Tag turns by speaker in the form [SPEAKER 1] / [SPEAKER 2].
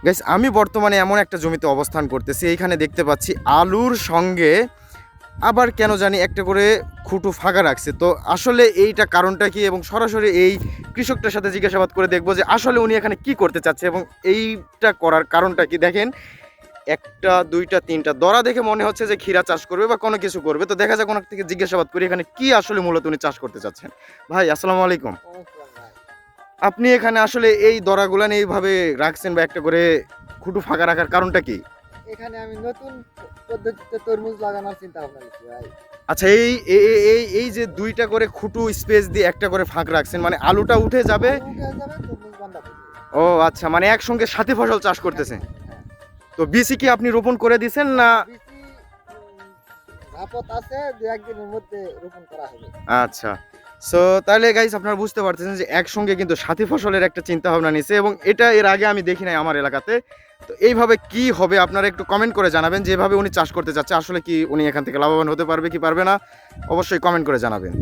[SPEAKER 1] Guys আমি বর্তমানে এমন একটা জমিতে অবস্থান করতেছি, এইখানে দেখতে পাচ্ছি আলুর সঙ্গে আবার কেন জানি একটা করে খুঁটু ফাঁকা রাখছে। তো আসলে এইটা কারণটা কি, এবং সরাসরি এই কৃষকটার সাথে জিজ্ঞাসাবাদ করে দেখবো যে আসলে উনি এখানে কি করতে চাচ্ছে এবং এইটা করার কারণটা কি। দেখেন, একটা দুইটা তিনটা দরা দেখে মনে হচ্ছে যে ক্ষীরা চাষ করবে বা কোনো কিছু করবে। তো দেখা যাক ওনার থেকে জিজ্ঞাসাবাদ করি এখানে কি আসলে মূলত উনি চাষ করতে চাচ্ছেন। ভাই আসসালামু আলাইকুম। আপনি এখানে আসলে এই দরাগুলান এইভাবে রাখছেন বা একটা করে খুঁটু ফাঁকা রাখার কারণটা কি?
[SPEAKER 2] এখানে আমি নতুন পদ্ধতিতে তরমুজ লাগানোর চিন্তা ভাবনা করছি ভাই।
[SPEAKER 1] আচ্ছা, এই এই যে দুইটা করে খুঁটু স্পেস দিয়ে একটা করে ফাঁক রাখছেন, মানে আলুটা উঠে যাবে।
[SPEAKER 2] আলু উঠে যাবে, তরমুজ বাঁধা থাকবে।
[SPEAKER 1] ও আচ্ছা, মানে একসঙ্গে সাথে ফসল চাষ করতেছে।
[SPEAKER 2] হ্যাঁ।
[SPEAKER 1] তো বিসি কি আপনি রোপণ করে দিছেন না?
[SPEAKER 2] বীচি ধাপত আছে, দু একদিনের মধ্যে রোপণ করা হবে।
[SPEAKER 1] আচ্ছা, সো তাহলে গাইস আপনারা বুঝতে পারতেছেন যে একসঙ্গে কিন্তু সাথী ফসলের একটা চিন্তা ভাবনা নিছে, এবং এটা এর আগে আমি দেখি নাই আমার এলাকাতে। তো এইভাবে কি হবে আপনারা একটু কমেন্ট করে জানাবেন, যেভাবে উনি চাষ করতে চাচ্ছে আসলে কি উনি এখান থেকে লাভবান হতে পারবে কি পারবে না, অবশ্যই কমেন্ট করে জানাবেন।